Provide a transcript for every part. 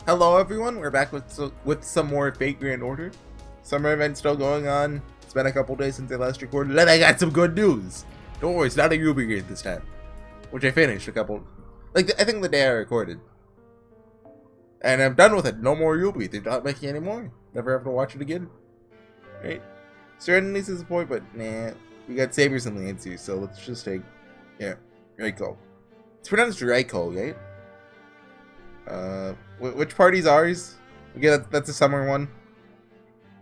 Hello everyone, we're back with some more Fate Grand Order. Summer event still going on. It's been a couple days since I last recorded, and I got some good news. Don't worry, it's not a Ruby grade this time. Which I finished a couple, I think the day I recorded. And I'm done with it, no more Ruby. They're not making any more. Never have to watch it again. Right? Serenity's is a point, but nah. We got Sabers and Lancers, so let's just take, yeah, Raiko. It's pronounced Raiko, right? Which party's ours? Okay, that's a summer one.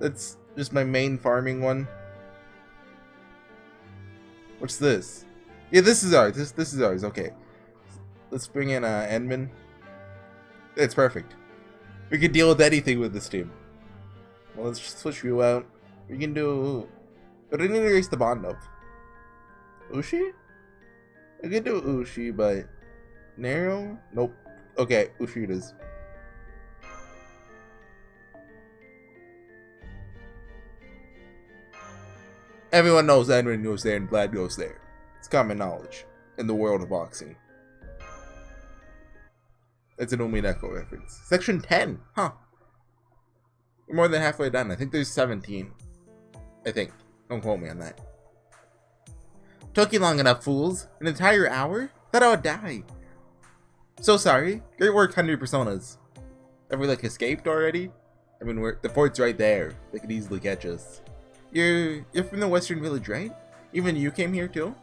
That's just my main farming one. What's this? Yeah, this is ours. This is ours. Okay, let's bring in Edmund. It's perfect. We can deal with anything with this team. Well, let's just switch you out. We can do. But I need to erase the bond of Ushi. I could do Ushi, but Nero. Nope. Okay, Ushi it is. Everyone knows Edwin goes there and Vlad goes there. It's common knowledge in the world of boxing. It's an Umineko reference. Section 10, huh? We're more than halfway done. I think there's 17. I think. Don't quote me on that. Took you long enough, fools. An entire hour? Thought I would die. So sorry. Great work, 100 personas. Have we escaped already? I mean, the fort's right there. They could easily catch us. You're from the Western Village, right? Even you came here too?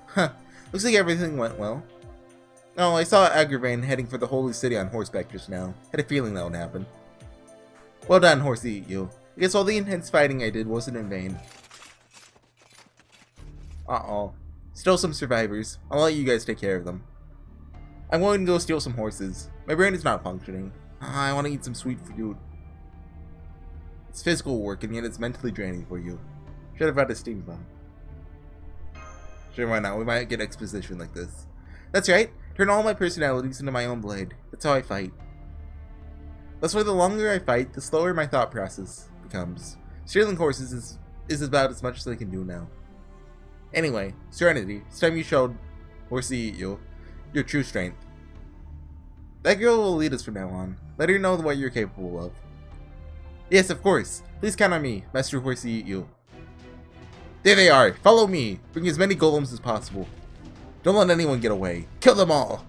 Huh. Looks like everything went well. Oh, I saw Agravain heading for the Holy City on horseback just now. Had a feeling that would happen. Well done, HorseyEatYou. I guess all the intense fighting I did wasn't in vain. Uh-oh. Still some survivors. I'll let you guys take care of them. I'm going to go steal some horses. My brain is not functioning. I want to eat some sweet fruit. It's physical work, and yet it's mentally draining for you. Should have had a steam bomb. Sure, why not? We might get exposition like this. That's right. Turn all my personalities into my own blade. That's how I fight. That's why the longer I fight, the slower my thought process becomes. Stealing horses is about as much as I can do now. Anyway, Serenity, it's time you showed HorseyEatYou your true strength. That girl will lead us from now on. Let her know what you're capable of. Yes, of course. Please count on me, Master HorseyEatYou. There they are. Follow me. Bring as many golems as possible. Don't let anyone get away. Kill them all.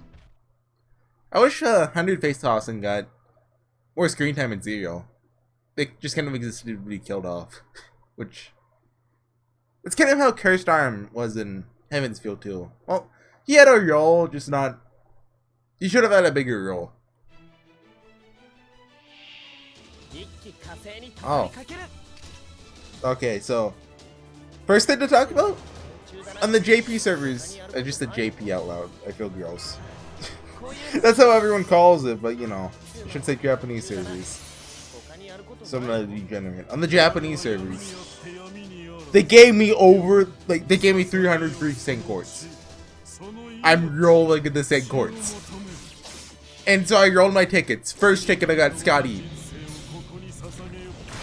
I wish 100 Face Tossing got more screen time in Zero. They just kind of existed to be killed off. Which... it's kind of how Cursed Arm was in Heaven's Field too. Well, he had a role, just not... he should have had a bigger role. Oh. Okay, so... first thing to talk about? On the JP servers... I just said JP out loud. I feel gross. That's how everyone calls it, but you know. I should say Japanese servers. So I'm not a degenerate. On the Japanese servers... they gave me they gave me 300 free Sen quartz. I'm rolling in the Sen quartz. And so I rolled my tickets. First ticket I got Scotty.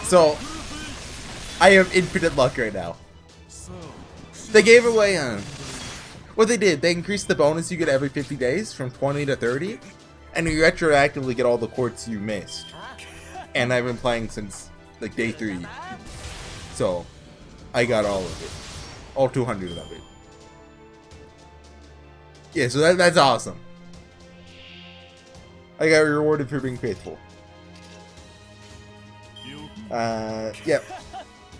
So, I have infinite luck right now. They gave away, what they did, they increased the bonus you get every 50 days from 20 to 30. And you retroactively get all the quartz you missed. And I've been playing since, day 3. So... I got all of it. All 200 of it. Yeah, so that's awesome. I got rewarded for being faithful. Yeah.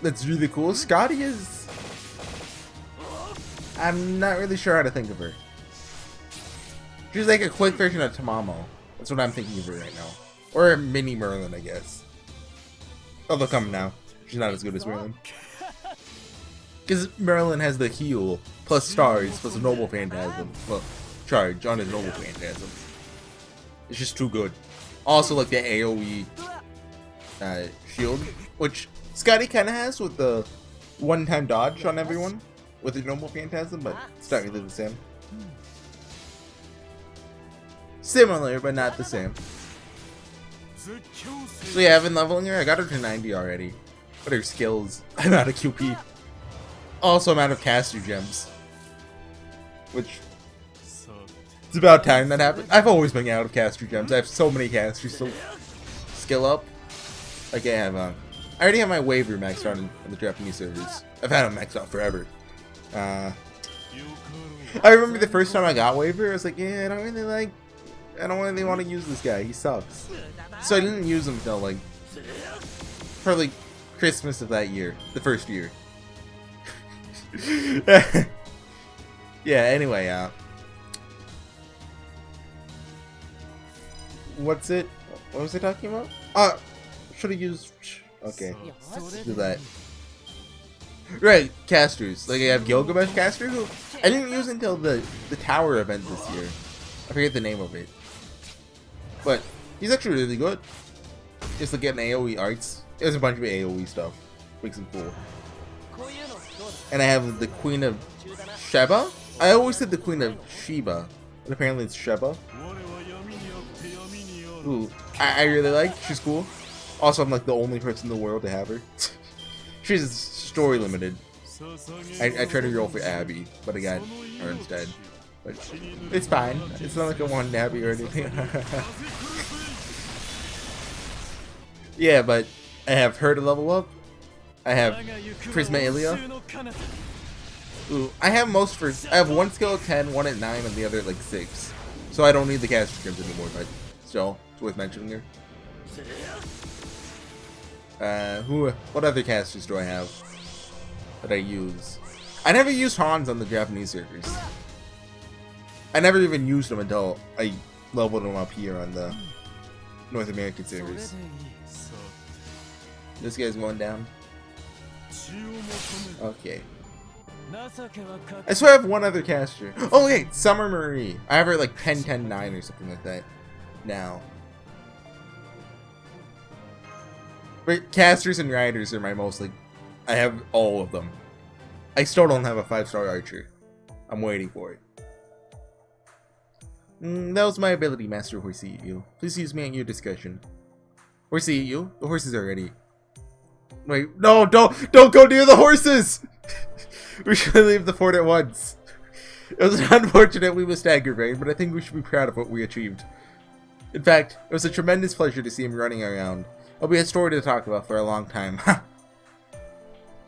That's really cool. Scotty is... I'm not really sure how to think of her. She's like a quick version of Tamamo. That's what I'm thinking of her right now. Or a mini Merlin, I guess. Oh, they'll come now. She's not as good as Merlin. Because Merlin has the heal, plus stars, plus a Noble Phantasm. Well, charge on his Noble Phantasm. It's just too good. Also, the AoE shield, which Scotty kind of has with the one-time dodge on everyone with the Noble Phantasm, but it's not really the same. Similar, but not the same. So yeah, I've been leveling her. I got her to 90 already. But her skills, I'm out of QP. Also, I'm out of caster gems. Which It's about time that happened. I've always been out of caster gems. I have so many casters to skill up. Like I have, I already have my waiver maxed out in the Japanese servers. I've had them maxed out forever. I remember the first time I got waiver, I was like, yeah, I don't really want to use this guy. He sucks. So I didn't use him until like probably Christmas of that year, the first year. Yeah. Anyway, what was I talking about? Should have used. Okay, let's do that. Right, casters. Like I have Gilgamesh caster, who I didn't use until the tower event this year. I forget the name of it, but he's actually really good. Just like getting AOE arts. There's a bunch of AOE stuff. Makes him cool. And I have the Queen of Sheba. I always said the Queen of Sheba, but apparently it's Sheba. Ooh, I really like. She's cool. Also, I'm like the only person in the world to have her. She's story limited. I tried to roll for Abby, but I got her instead. But it's fine. It's not like I wanted Abby or anything. Yeah, but I have her to level up. I have Prisma Ilia. Ooh, I have most for. I have one skill at 10, one at 9, and the other at like 6. So I don't need the caster gems anymore, but still, it's worth mentioning here. What other casters do I have that I use? I never used Hans on the Japanese servers. I never even used them until I leveled them up here on the North American servers. This guy's going down. Okay. I swear I have one other caster. Oh wait, Summer Marie. I have her like 10, 10, 9 or something like that now. But casters and riders are my most, like, I have all of them. I still don't have a 5-star archer. I'm waiting for it. That was my ability, Master HorseyEatYou. Please use me at your discretion. HorseyEatYou? The horses are ready. Wait, no, don't go near the horses! We should leave the fort at once. It was unfortunate we missed Agravain, but I think we should be proud of what we achieved. In fact, it was a tremendous pleasure to see him running around. It'll be a story to talk about for a long time.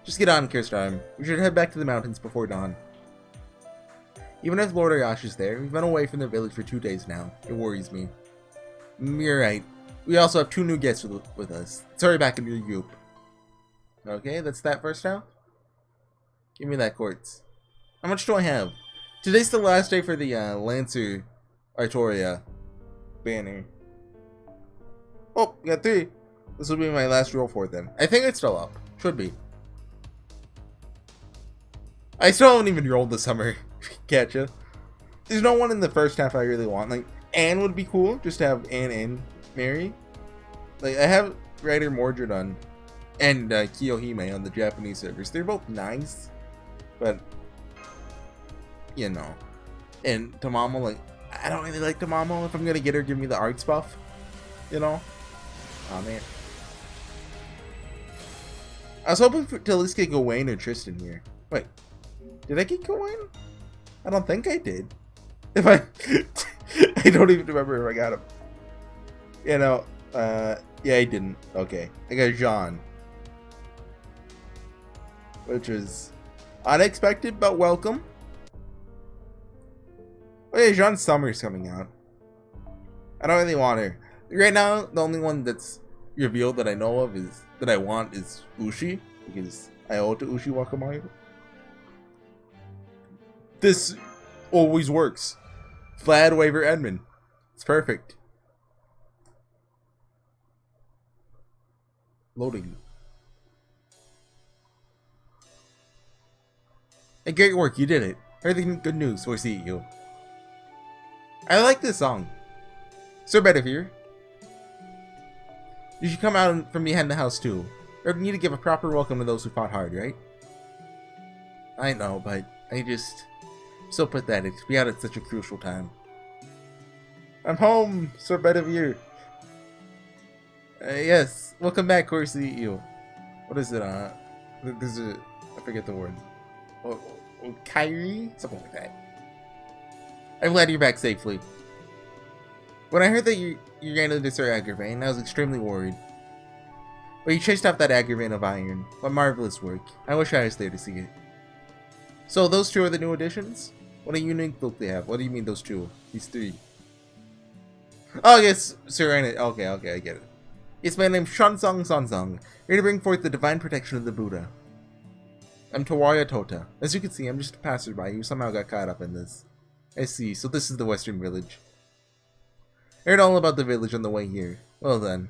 Just get on, Kirstheim. We should head back to the mountains before dawn. Even if Lord Arash is there, we've been away from the village for 2 days now. It worries me. You're right. We also have 2 new guests with us. Sorry, back in your group. Okay, that's that first now. Give me that quartz. How much do I have? Today's the last day for the Lancer Artoria banner. Oh, we got 3. This will be my last roll for it then. I think it's still up. Should be. I still haven't even rolled the summer. Catcha. There's no one in the first half I really want. Like, Anne would be cool. Just to have Anne and Mary. Like, I have Ryder Mordred on. And Kiyohime on the Japanese servers. They're both nice. But, you know. And Tamamo, like, I don't really like Tamamo. If I'm gonna get her, give me the arts buff. You know? Oh man. I was hoping to at least get Gawain or Tristan here. Wait. Did I get Gawain? I don't think I did. If I... I don't even remember if I got him. You know, yeah, I didn't. Okay. I got Jean. Which is unexpected, but welcome. Oh yeah, Jean Summer's coming out. I don't really want her. Right now, the only one that's revealed that I know of is that I want is Ushi, because I owe it to Ushi Wakamaru. This always works. Vlad, Waver, Edmund. It's perfect. Loading. Hey, great work, you did it. Everything good news, HorseyEatYou. I like this song. Sir Bedivere. You should come out from behind the house too. We need to give a proper welcome to those who fought hard, right? I know, but I just... so pathetic to be out at such a crucial time. I'm home, Sir Bedivere. Yes, welcome back, HorseyEatYou. What is it, there's a... I forget the word. Kyrie? Something like that. I'm glad you're back safely. When I heard that you ran into Sir Agravain, I was extremely worried. But you chased off that Agravain of iron. What marvelous work. I wish I was there to see it. So those two are the new additions? What a unique look they have. What do you mean those two? These three. Oh yes, Sir Anna. Okay, I get it. It's my name Shansong Sansong. Here to bring forth the divine protection of the Buddha. I'm Touta. As you can see, I'm just a passerby who somehow got caught up in this. I see, so this is the Western Village. I heard all about the village on the way here. Well then.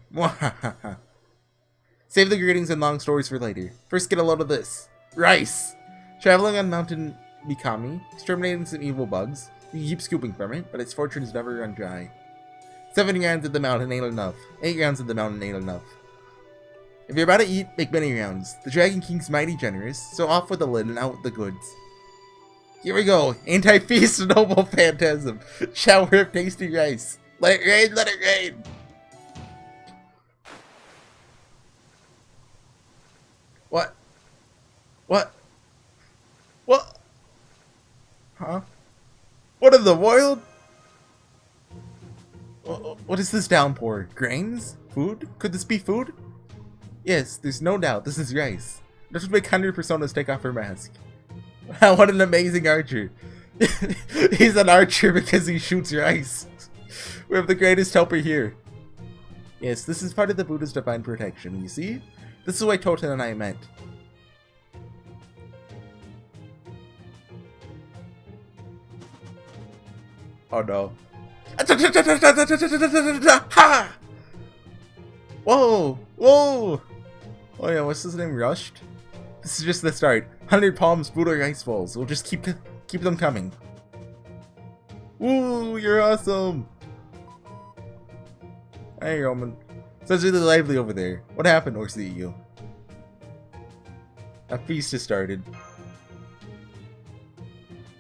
Save the greetings and long stories for later. First get a load of this. Rice! Traveling on Mountain Mikami, exterminating some evil bugs. You keep scooping from it, but its fortunes never run dry. 7 rounds at the mountain ain't enough. 8 rounds at the mountain ain't enough. If you're about to eat, make many rounds. The Dragon King's mighty generous, so off with the lid and out with the goods. Here we go. Anti-feast, noble phantasm. Shower of tasty rice. Let it rain, let it rain. What? What? What? Huh? What in the world? What is this downpour? Grains? Food? Could this be food? Yes, there's no doubt. This is rice. This would make 100 personas take off her mask. Wow, what an amazing archer. He's an archer because he shoots rice. We have the greatest helper here. Yes, this is part of the Buddha's divine protection, you see? This is why Touta and I met. Oh no. Whoa! Whoa! Oh yeah, what's his name? Rushed? This is just the start. 100 palms, Buddha rice balls. We'll just keep them coming. Woo! You're awesome! Hey Roman. So it's really lively over there. What happened, HorseyEatYou? A feast has started.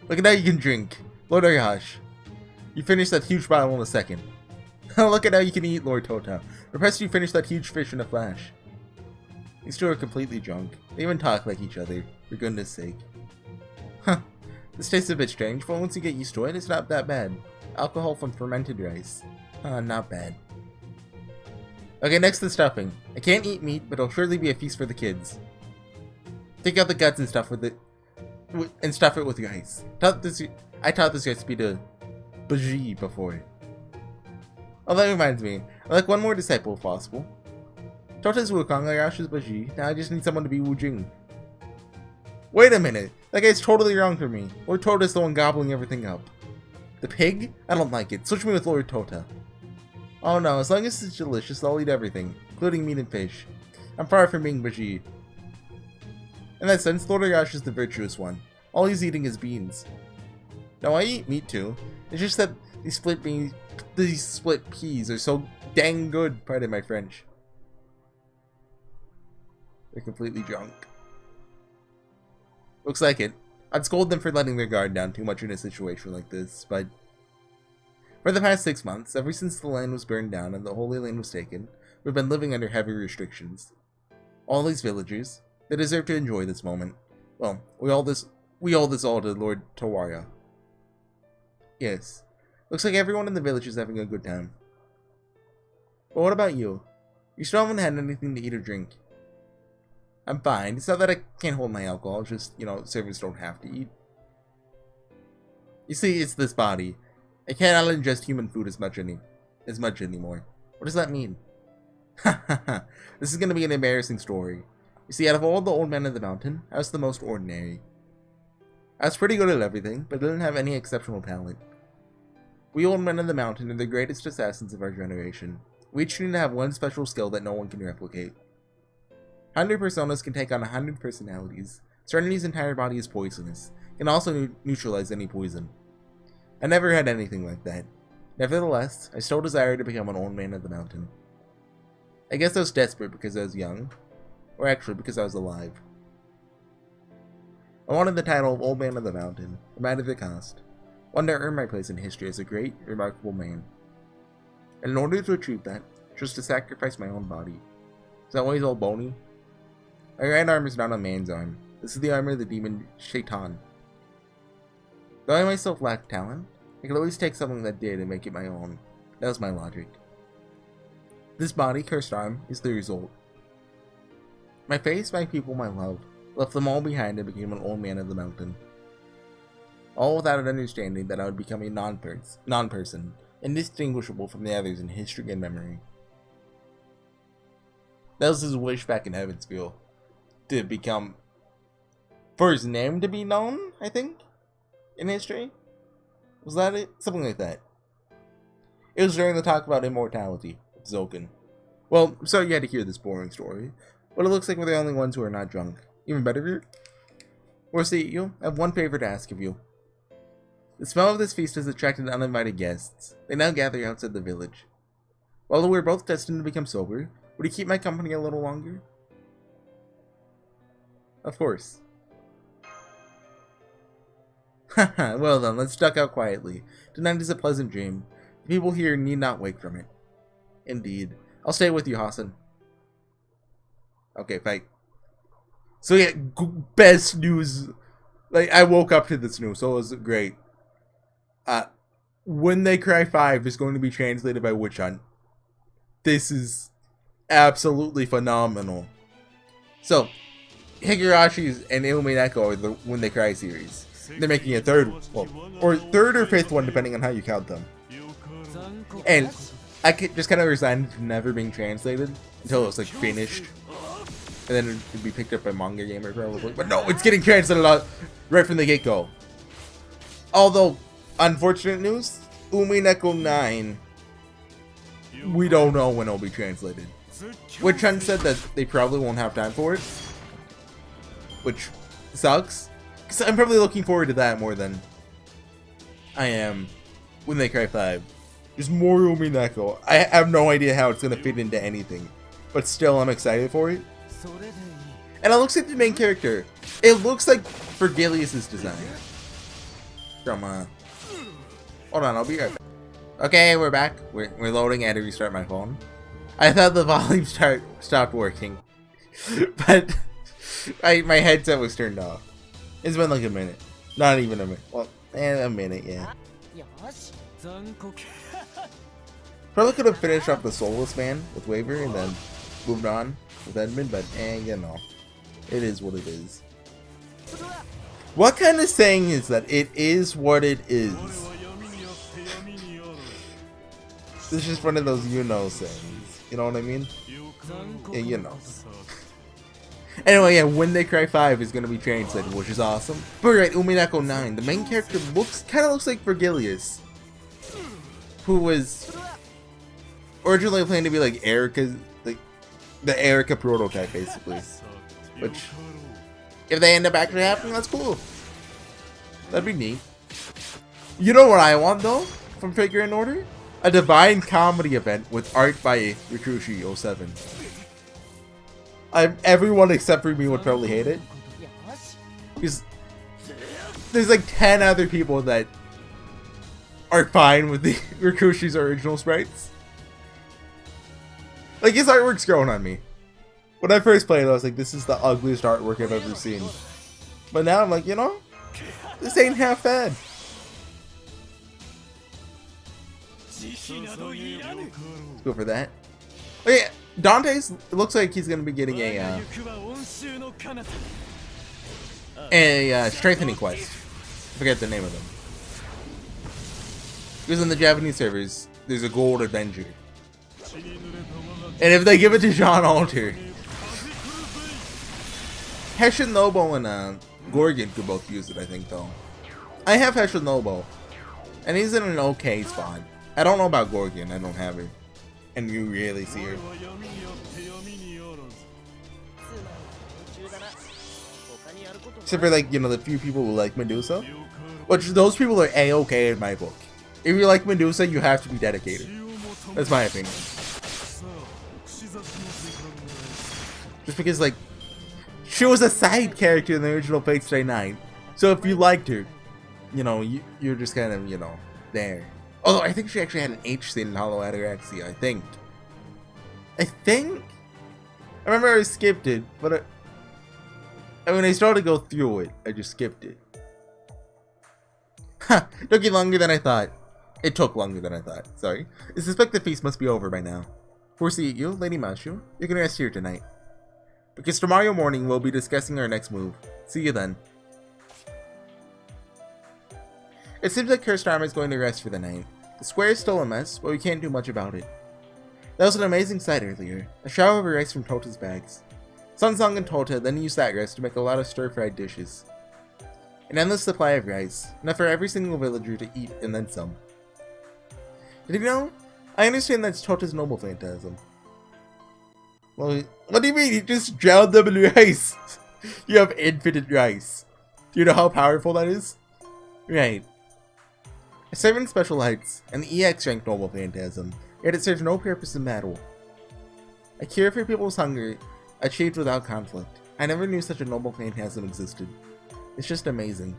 Look at how you can drink. Lord Arash. You finished that huge bottle in a second. Look at how you can eat, Lord Touta. Impressed you finished that huge fish in a flash. These two are completely drunk. They even talk like each other, for goodness sake. Huh. This tastes a bit strange, but once you get used to it, it's not that bad. Alcohol from fermented rice. Not bad. Okay, next the stuffing. I can't eat meat, but it'll surely be a feast for the kids. Take out the guts and stuff with it, and stuff it with rice. I taught this recipe to Baji before. Oh, that reminds me. I'd like one more disciple if possible. Touta's Wukong, Arash's Baji. Now I just need someone to be Wu Jing. Wait a minute. That guy's totally wrong for me. Lord Touta's the one gobbling everything up. The pig? I don't like it. Switch me with Lord Touta. Oh no, as long as it's delicious, I'll eat everything, including meat and fish. I'm far from being Baji. In that sense, Lord Arash is the virtuous one. All he's eating is beans. No, I eat meat too. It's just that these split peas are so dang good, pardon my French. They're completely drunk. Looks like it. I'd scold them for letting their guard down too much in a situation like this, but for the past 6 months, ever since the land was burned down and the Holy Land was taken, we've been living under heavy restrictions. All these villagers, they deserve to enjoy this moment. Well, we owe this all to Lord Tawara. Yes. Looks like everyone in the village is having a good time. But what about you? You still haven't had anything to eat or drink. I'm fine. It's not that I can't hold my alcohol, just, servants don't have to eat. You see, it's this body. I cannot ingest human food as much anymore. What does that mean? Hahaha. This is gonna be an embarrassing story. You see, out of all the old men of the mountain, I was the most ordinary. I was pretty good at everything, but didn't have any exceptional talent. We old men of the mountain are the greatest assassins of our generation. We each need to have one special skill that no one can replicate. 100 personas can take on 100 personalities. Serenity's entire body is poisonous, can also neutralize any poison. I never had anything like that. Nevertheless, I still desire to become an old man of the mountain. I guess I was desperate because I was young, or actually because I was alive. I wanted the title of Old Man of the Mountain, no matter the cost. I wanted to earn my place in history as a great, remarkable man. And in order to achieve that, just to sacrifice my own body. Is that why he's all bony? My right arm is not a man's arm. This is the armor of the demon Shaitan. Though I myself lack talent, I could always take something that did and make it my own. That was my logic. This body, cursed arm, is the result. My face, my people, my love, left them all behind and became an old man of the mountain. All without an understanding that I would become a non-person, indistinguishable from the others in history and memory. That was his wish back in Heavensville. To become... for his name to be known, I think? In history? Was that it? Something like that. It was during the talk about immortality of Zoken. Well, so you had to hear this boring story. But it looks like we're the only ones who are not drunk. Even better here? HorseyEatYou, I have one favor to ask of you. The smell of this feast has attracted uninvited guests. They now gather outside the village. While we're both destined to become sober, would you keep my company a little longer? Of course. Haha, well then, let's duck out quietly. Tonight is a pleasant dream. The people here need not wake from it. Indeed. I'll stay with you, Hassan. Okay, fight. So yeah, best news. Like, I woke up to this news, so it was great. When They Cry 5 is going to be translated by Witch Hunt. This is absolutely phenomenal. So, Higurashi's and Illumineko are the When They Cry series. They're making a third, well, or third or fifth one, depending on how you count them. And I just kind of resigned to never being translated until it was like finished, and then it'd be picked up by Manga Gamer probably. But no, it's getting translated out right from the get-go. Although, unfortunate news, Umineko 9, we don't know when it'll be translated. Witch Hunt said that they probably won't have time for it, which sucks. Because I'm probably looking forward to that more than I am When They Cry 5. There's more Umineko. I have no idea how it's going to fit into anything, but still I'm excited for it. And it looks like the main character. It looks like Vergilius' design. From, hold on, I'll be right back. Okay, we're back. We're loading. I had to restart my phone. I thought the volume stopped working. But my headset was turned off. It's been like a minute. Not even a minute. Well, a minute, yeah. Probably could have finished off the Soulless Man with Waver and then moved on with Edmund, but you know. It is what it is. What kind of saying is that? It is what it is. This is just one of those you-know sayings. You know what I mean? Yeah, you know. Anyway, yeah, When They Cry 5 is going to be translated, which is awesome. But right, Umineko 9, the main character kind of looks like Vergilius, who was originally planned to be like Erica's, like the Erica prototype, basically. Which, if they end up actually happening, that's cool. That'd be neat. You know what I want though, from Figure in Order? A Divine Comedy event with art by Rikushi07. Everyone except for me would probably hate it, because there's like 10 other people that are fine with the Rikushi's original sprites. Like, his artwork's growing on me. When I first played it, I was like, this is the ugliest artwork I've ever seen. But now I'm like, you know, this ain't half bad. Let's go for that. Oh yeah, Dante's looks like he's gonna be getting a strengthening quest. I forget the name of them. Because in the Japanese servers, there's a gold adventure. And if they give it to John Alter, Heshin Lobo and Gorgon could both use it, I think, though. I have Heshin Lobo, and he's in an okay spot. I don't know about Gorgon, I don't have her. And you really see her. Except for, like, you know, the few people who like Medusa. Which, those people are A-okay in my book. If you like Medusa, you have to be dedicated. That's my opinion. Just because, like, she was a side character in the original Fate Stay 9. So if you liked her, you know, you're just kind of, you know, there. Although I think she actually had an H scene in Hollow Ataraxia, I think. I remember I skipped it, but when I started to go through it, I just skipped it. Took you longer than I thought. It took longer than I thought. Sorry. I suspect the feast must be over by now. HorseyEatYou, Lady Mashu, you can rest here tonight. Because tomorrow morning we'll be discussing our next move. See you then. It seems like Cursed Armor is going to rest for the night. The square is still a mess, but we can't do much about it. That was an amazing sight earlier. A shower of rice from Tota's bags. Sung and Touta then used that rice to make a lot of stir-fried dishes. An endless supply of rice, enough for every single villager to eat and then some. Did you know? I understand that's Tota's noble phantasm. Well, what do you mean? You just drowned them in rice? You have infinite rice. Do you know how powerful that is? Right. A serving special heights, an EX rank noble phantasm, yet it serves no purpose in battle. A cure for people's hunger, achieved without conflict. I never knew such a noble phantasm existed. It's just amazing.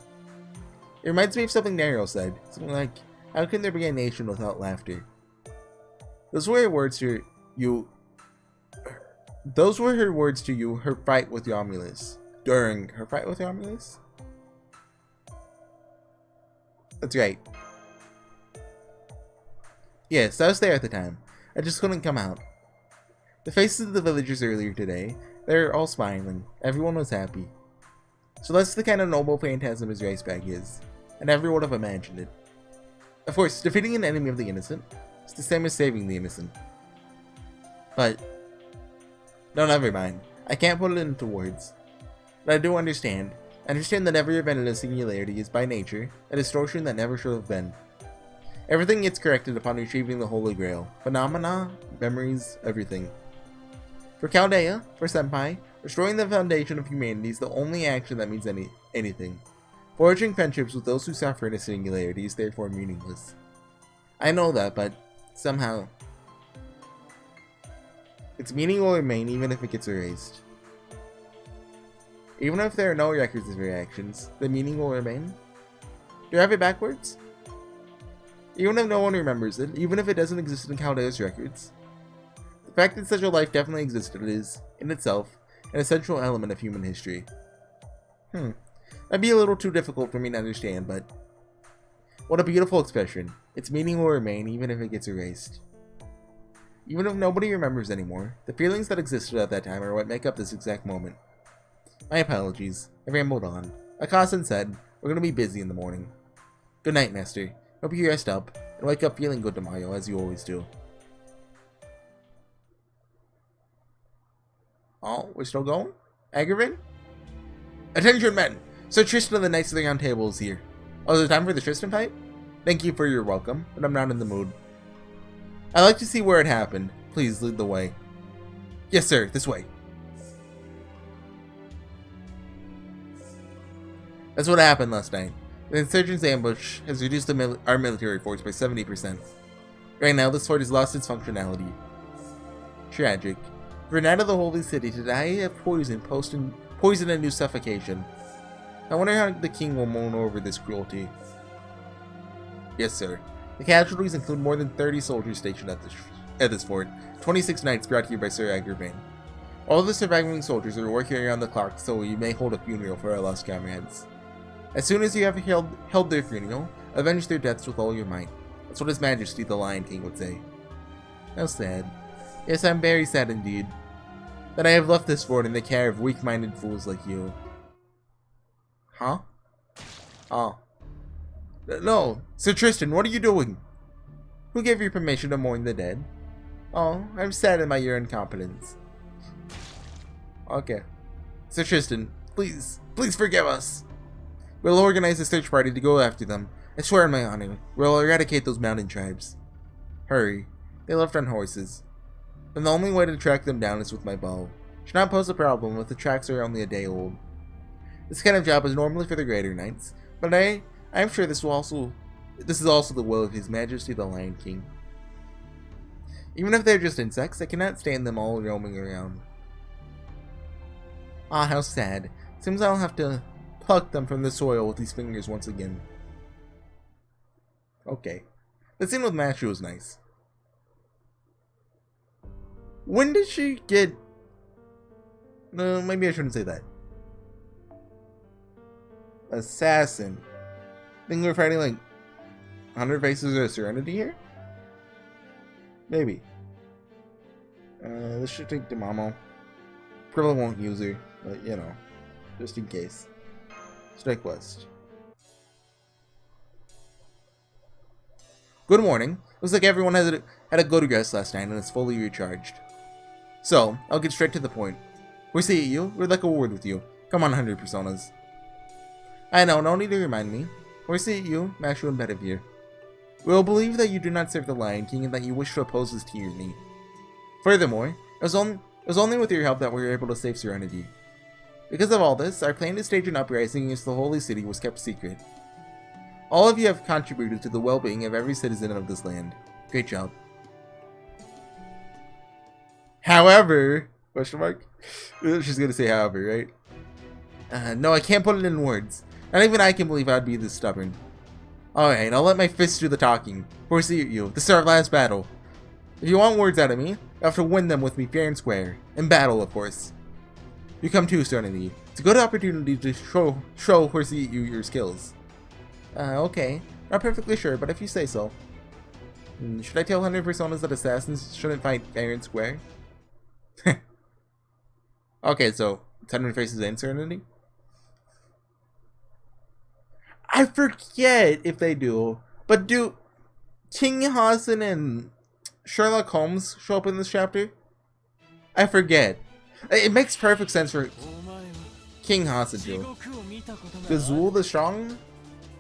It reminds me of something Nero said, something like, how can there be a nation without laughter? Those were her words to you. Those were her words to you, her fight with Romulus. During her fight with Romulus? That's right. Yes, I was there at the time. I just couldn't come out. The faces of the villagers earlier today, they were all smiling. Everyone was happy. So that's the kind of noble phantasm his rice bag is. I never would have imagined it. Of course, defeating an enemy of the innocent is the same as saving the innocent. But, no, never mind. I can't put it into words. But I do understand. I understand that every event in a singularity is by nature a distortion that never should have been. Everything gets corrected upon achieving the Holy Grail. Phenomena, memories, everything. For Chaldea, for Senpai, restoring the foundation of humanity is the only action that means anything. Forging friendships with those who suffer in a singularity is therefore meaningless. I know that, but somehow its meaning will remain even if it gets erased. Even if there are no records of your actions, the meaning will remain. Do I have it backwards? Even if no one remembers it, even if it doesn't exist in Chaldea's records, the fact that such a life definitely existed is, in itself, an essential element of human history. That'd be a little too difficult for me to understand, but what a beautiful expression. Its meaning will remain even if it gets erased. Even if nobody remembers anymore, the feelings that existed at that time are what make up this exact moment. My apologies. I rambled on. Like Hassan said, we're gonna be busy in the morning. Good night, Master. Hope you rest up, and wake up feeling good tomorrow, as you always do. Oh, we're still going? Aggravating? Attention, men! Sir Tristan of the Knights of the Round Table is here. Oh, is it time for the Tristan fight? Thank you for your welcome, but I'm not in the mood. I'd like to see where it happened. Please lead the way. Yes, sir, this way. That's what happened last night. The insurgents' ambush has reduced our military force by 70%. Right now, this fort has lost its functionality. Tragic. For a knight of the Holy City to die of poison and new suffocation. I wonder how the king will moan over this cruelty. Yes, sir. The casualties include more than 30 soldiers stationed at this fort, 26 knights brought here by Sir Agravain. All of the surviving soldiers are working around the clock, so you may hold a funeral for our lost comrades. As soon as you have held their funeral, avenge their deaths with all your might. That's what His Majesty the Lion King would say. How sad. Yes, I'm very sad indeed. That I have left this fort in the care of weak-minded fools like you. Huh? Oh. No! Sir Tristan, what are you doing? Who gave you permission to mourn the dead? Oh, I'm sad at your incompetence. Okay. Sir Tristan, please forgive us. We'll organize a search party to go after them. I swear on my honor, we'll eradicate those mountain tribes. Hurry. They left on horses. And the only way to track them down is with my bow. Should not pose a problem if the tracks are only a day old. This kind of job is normally for the greater knights, but I am sure this is also the will of His Majesty the Lion King. Even if they're just insects, I cannot stand them all roaming around. Ah, how sad. Seems I'll have to pluck them from the soil with these fingers once again. Okay. The scene with Mashu was nice. When did she get... No, maybe I shouldn't say that. Assassin. think we're fighting like 100 Faces of Serenity here? Maybe. This should take Demamo. Probably won't use her, but you know, just in case. Strike West. Good morning. Looks like everyone had a good rest last night and is fully recharged. So, I'll get straight to the point. HorseyEatYou, we'd like a word with you. Come on, 100 Personas. I know, no need to remind me. HorseyEatYou, Mashu and Bedivere. We will believe that you do not serve the Lion King and that you wish to oppose his tyranny. Furthermore, it was only with your help that we were able to save Serenity. Because of all this, our plan to stage an uprising against the Holy City was kept secret. All of you have contributed to the well-being of every citizen of this land. Great job. However, question mark? She's gonna say however, right? No, I can't put it in words. Not even I can believe I'd be this stubborn. Alright, I'll let my fists do the talking. HorseyEatYou, this is our last battle. If you want words out of me, you have to win them with me fair and square. In battle, of course. You come too, Serenity. It's a good opportunity to show HorseyEatYou your skills. Okay. Not perfectly sure, but if you say so. Should I tell 100 Personas that assassins shouldn't fight fair and square? Okay, so 100 Faces and Serenity? I forget if they do, but do King Hassan and Sherlock Holmes show up in this chapter? I forget. It makes perfect sense for King Hassan too. Gazul the Strong?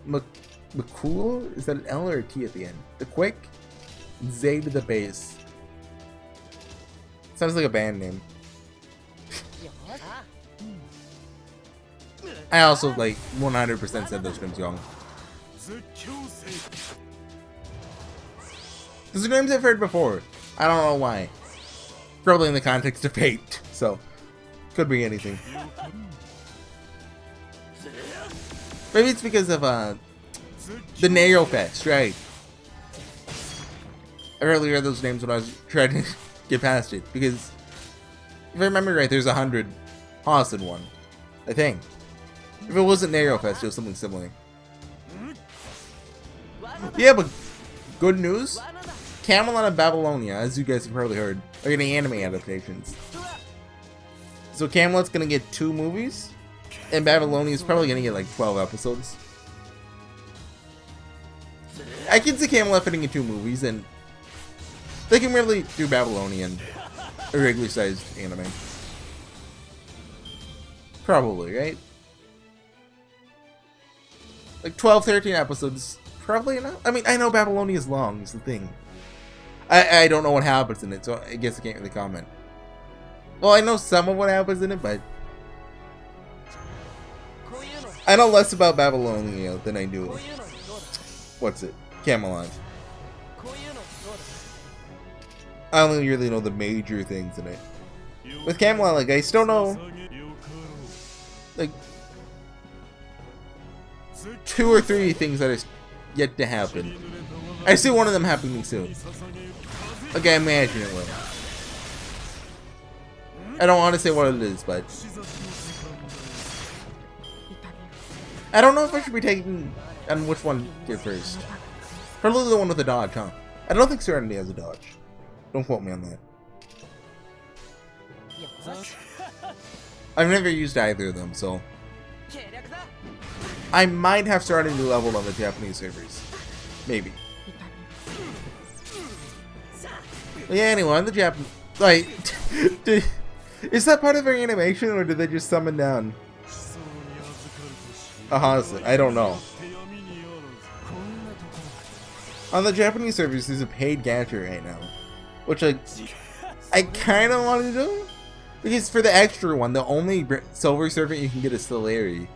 McCool? Is that an L or a T at the end? The Quick? Zayd the Bass. Sounds like a band name. I also like 100% said those names wrong. Those are names I've heard before. I don't know why. Probably in the context of Fate, so could be anything. Maybe it's because of the Nail Fest, right? I rarely read those names when I was trying to get past it, because if I remember right, there's 100 Hassan one, I think. If it wasn't Nail Fest, it was something similar. Yeah, but good news. Camelot and Babylonia, as you guys have probably heard, are getting anime adaptations. So Camelot's gonna get 2 movies, and Babylonia is probably gonna get like 12 episodes. I can see Camelot fitting in 2 movies, and they can really do Babylonian a regular sized anime. Probably, right? Like 12, 13 episodes, probably enough. I mean, I know Babylonia is long, is the thing. I don't know what happens in it, so I guess I can't really comment. Well, I know some of what happens in it, but I know less about Babylonia than I do. What's it? Camelot. I only really know the major things in it. With Camelot, like, I still know, like, 2 or 3 things that are yet to happen. I see one of them happening soon. Okay, I imagine it will. I don't want to say what it is, but I don't know if I should be taking on which one here first. Probably the one with the dodge, huh? I don't think Serenity has a dodge. Don't quote me on that. I've never used either of them, so I might have started a new level on the Japanese servers. Maybe. But yeah, anyway, on the Japan, like, is that part of their animation, or did they just summon down a Hassan? I don't know. On the Japanese servers, there's a paid gacha right now, which I kind of want to do, because for the extra one, the only silver servant you can get is Stellari,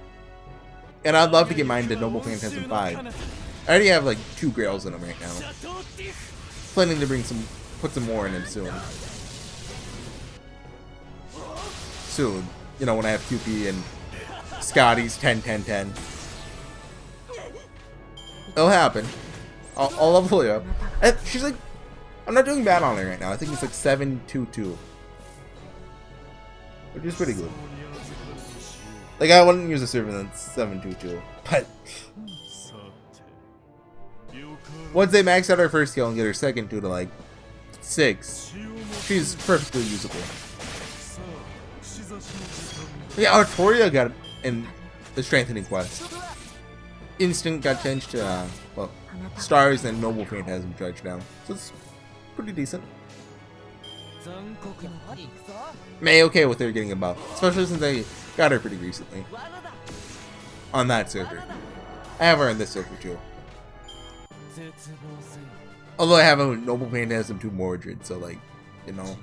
and I'd love to get mine to Noble Phantasm 5. I already have like 2 grails in them right now. Planning to put some more in them soon. Soon, you know, when I have QP and Scotty's 10-10-10. It'll happen. I'll level her up. And she's like, I'm not doing bad on her right now. I think it's like 7-2-2, which is pretty good. Like, I wouldn't use a servant that's 7-2-2, but Once they max out her first skill and get her second to like 6, she's perfectly usable. Yeah, Artoria got in the strengthening quest. Instinct got changed to well, stars and noble phantasm charge now, so it's pretty decent. May okay with her getting a buff, especially since I got her pretty recently on that server. I have her on this server too. Although I have a noble phantasm to Mordred, so like, you know,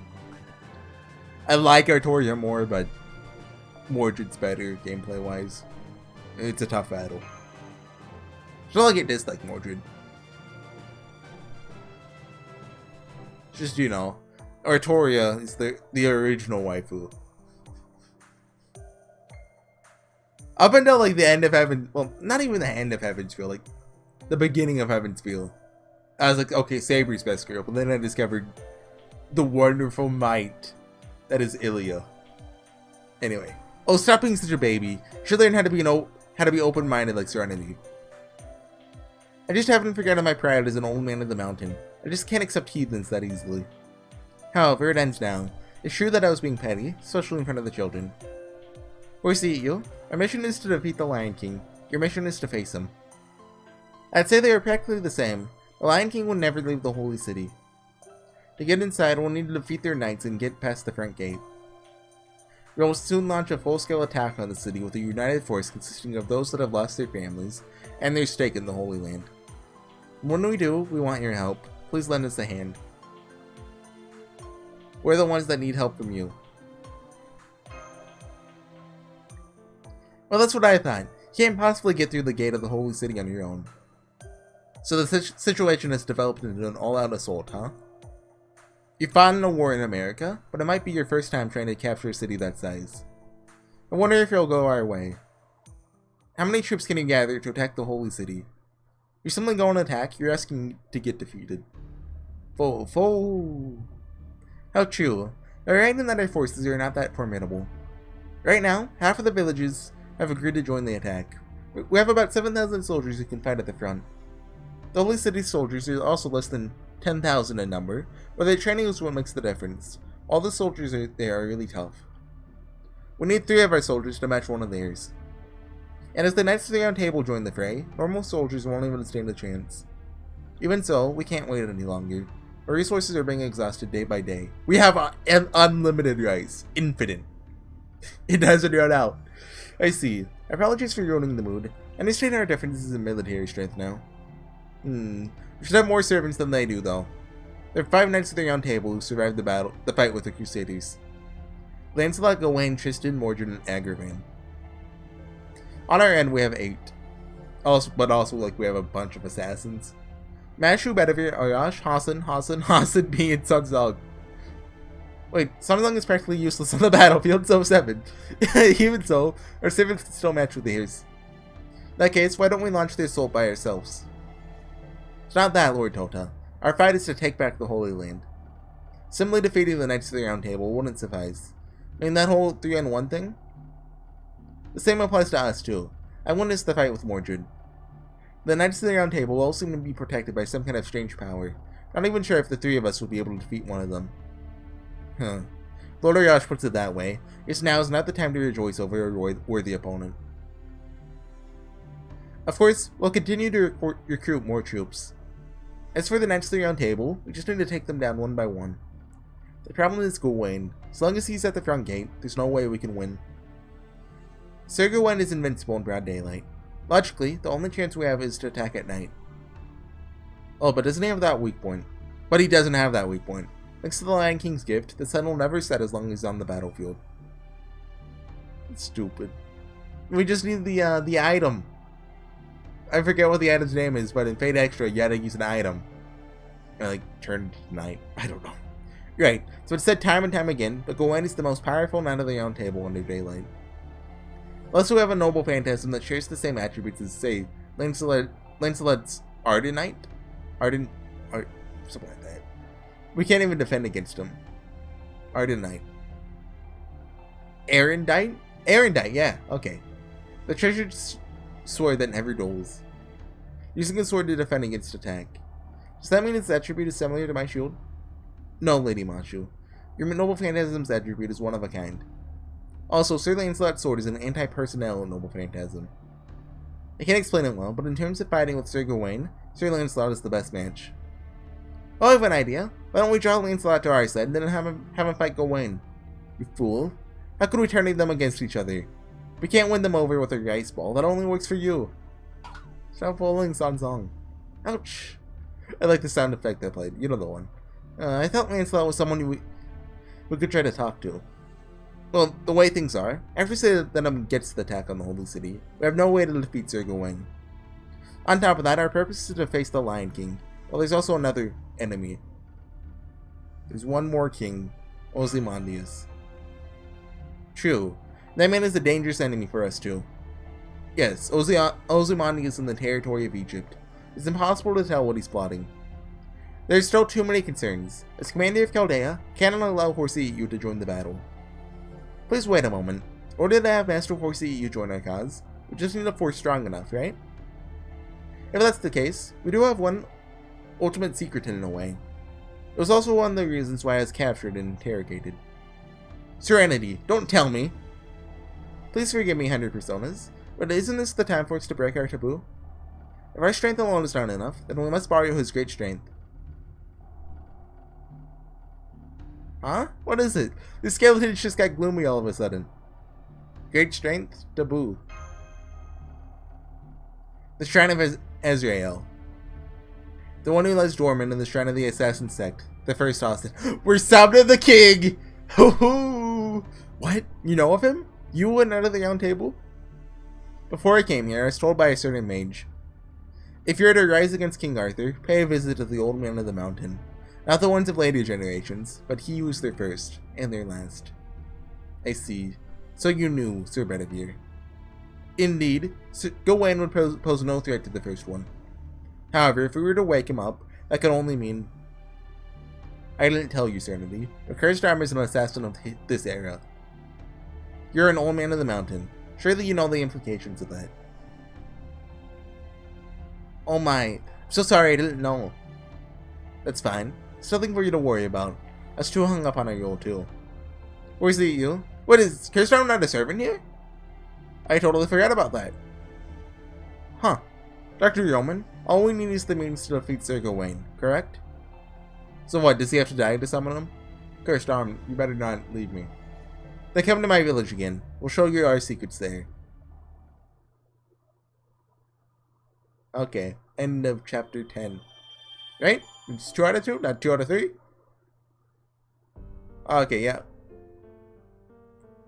I like Artoria more, but Mordred's better gameplay wise. It's a tough battle. It's not like I dislike Mordred. Just, you know, Artoria is the original waifu. Up until like the end of Heaven, well, not even the end of Heaven's Feel, like the beginning of Heaven's Feel, I was like, okay, Sabri's best girl, but then I discovered the wonderful might that is Ilya. Anyway, oh, stop being such a baby. You should learn how to be open-minded like Serenity. I just haven't forgotten my pride as an old man of the mountain. I just can't accept heathens that easily. However, it ends now. It's true that I was being petty, especially in front of the children. HorseyEatYou, our mission is to defeat the Lion King. Your mission is to face him. I'd say they are practically the same. The Lion King will never leave the holy city. To get inside, we'll need to defeat their knights and get past the front gate. We will soon launch a full-scale attack on the city with a united force consisting of those that have lost their families and their stake in the Holy Land. When we do, we want your help. Please lend us a hand. We're the ones that need help from you. Well, that's what I thought. You can't possibly get through the gate of the Holy City on your own. So the situation has developed into an all-out assault, huh? You fought in a war in America, but it might be your first time trying to capture a city that size. I wonder if you'll go our way. How many troops can you gather to attack the Holy City? You're simply going to attack, you're asking to get defeated. How true. You're right in that our forces are not that formidable. Right now, half of the villages have agreed to join the attack. We have about 7,000 soldiers who can fight at the front. The Holy City soldiers are also less than 10,000 in number, but their training is what makes the difference. All the soldiers there are really tough. We need 3 of our soldiers to match one of theirs. And as the Knights of the Round Table join the fray, normal soldiers won't even stand a chance. Even so, we can't wait any longer. Our resources are being exhausted day by day. We have unlimited rice. Infinite. It doesn't run out. I see. Apologies for ruining the mood. I understand our differences in military strength now. We should have more servants than they do, though. There are 5 Knights of the Round Table who survived the fight with the Crusaders. Lancelot, Gawain, Tristan, Mordred, and Agravain. On our end, we have 8. But also, like, we have a bunch of assassins. Mashu, Bedivere, Arash, Hassan, B, and Sun Zong. Wait, Sun Zong is practically useless on the battlefield, so 7. Even so, our servants can still match with theirs. In that case, why don't we launch the assault by ourselves? It's not that, Lord Touta. Our fight is to take back the Holy Land. Simply defeating the Knights of the Round Table wouldn't suffice. I mean, that whole 3-on-1 thing? The same applies to us, too. I witnessed the fight with Mordred. The Knights of the Round Table all seem to be protected by some kind of strange power. Not even sure if the 3 of us would be able to defeat one of them. Lord Arash puts it that way. Yes, now is not the time to rejoice over a worthy opponent. Of course, we'll continue to recruit more troops. As for the Knights of the Round Table, we just need to take them down one by one. The problem is Gawain. As long as he's at the front gate, there's no way we can win. Sir Gawain is invincible in broad daylight. Logically, the only chance we have is to attack at night. Oh, but doesn't he have that weak point? But he doesn't have that weak point. Thanks to the Lion King's gift, the sun will never set as long as he's on the battlefield. It's stupid. We just need the item. I forget what the item's name is, but in Fate Extra, you gotta use an item. And, like, turn to night. I don't know. Right, so it's said time and time again, but Gawain is the most powerful Knight of the Round Table under daylight. Unless we have a noble phantasm that shares the same attributes as, say, Lancelot's Ardenite? Something like that. We can't even defend against him. Ardenite. Erendite? Erendite, yeah, okay. The treasured sword that never dulls. Using a sword to defend against attack. Does that mean its attribute is similar to my shield? No, Lady Machu. Your Noble Phantasm's attribute is one of a kind. Also, Sir Lancelot's sword is an anti-personnel Noble Phantasm. I can't explain it well, but in terms of fighting with Sir Gawain, Sir Lancelot is the best match. Oh, I have an idea. Why don't we draw Lancelot to our side and then have him fight Gawain? You fool. How could we turn them against each other? We can't win them over with our ice ball. That only works for you. Stop following Song. Ouch. I like the sound effect I played. You know the one. I thought Lancelot was someone we could try to talk to. Well, the way things are, after Sir Venom gets the attack on the Holy City, we have no way to defeat Sir Gawain. On top of that, our purpose is to face the Lion King. Well, there's also another enemy. There's one more king, Ozymandias. True. That man is a dangerous enemy for us too. Yes, Ozymandias is in the territory of Egypt. It's impossible to tell what he's plotting. There's still too many concerns. As commander of Chaldea, cannot allow HorseyEatYou to join the battle. Please wait a moment. Or did I have Master HorseyEatYou join our cause? We just need a force strong enough, right? If that's the case, we do have one ultimate secret in a way. It was also one of the reasons why I was captured and interrogated. Serenity, don't tell me! Please forgive me, 100 Personas, but isn't this the time for us to break our taboo? If our strength alone is not enough, then we must borrow his great strength. Huh? What is it? The skeletons just got gloomy all of a sudden. Great strength? Taboo. The Shrine of Azrael. The one who lies dormant in the Shrine of the Assassin Sect. The first hostage. We're summoning the king! Hoo-hoo! What? You know of him? You and out of the round table? Before I came here, I was told by a certain mage. If you're to rise against King Arthur, pay a visit to the Old Man of the Mountain. Not the ones of later generations, but he was their first, and their last. I see. So you knew Sir Bedivere. Indeed, Sir Gawain would pose no threat to the first one. However, if we were to wake him up, that could only mean... I didn't tell you, Serenity. The Cursed Arm is an assassin of this era. You're an Old Man of the Mountain. Surely you know the implications of that. Oh my. I'm so sorry, I didn't know. That's fine. It's nothing for you to worry about. I was too hung up on our role too. HorseyEatYou? What is Cursed Arm not a servant here? I totally forgot about that. Huh. Dr. Yeoman, all we need is the means to defeat Sir Gawain, correct? So what, does he have to die to summon him? Cursed Arm, you better not leave me. Then come to my village again. We'll show you our secrets there. Okay, end of chapter 10. Right? It's 2 out of 2, not 2 out of 3? Okay, yeah.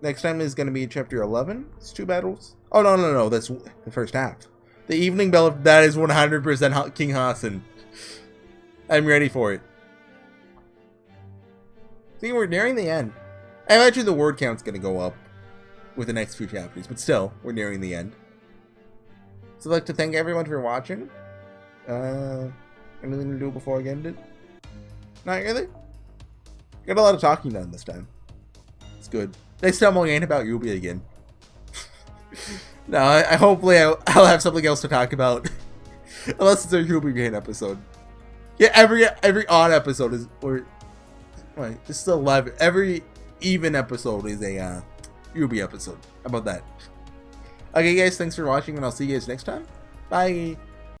Next time is going to be chapter 11. It's 2 battles. Oh, no, that's the first half. The Evening Bell, that is 100% King Hassan. I'm ready for it. See, we're nearing the end. I imagine the word count's going to go up with the next few chapters, but still, we're nearing the end. So I'd like to thank everyone for watching. Anything to do before I end it? Not really. Got a lot of talking done this time. It's good. Next time I'll ain't about Ruby again. No, hopefully I'll have something else to talk about. Unless it's a Ruby Gain episode. Yeah, every odd episode is, or right, this is 11. Every even episode is a Ruby episode. How about that? Okay, guys, thanks for watching, and I'll see you guys next time. Bye.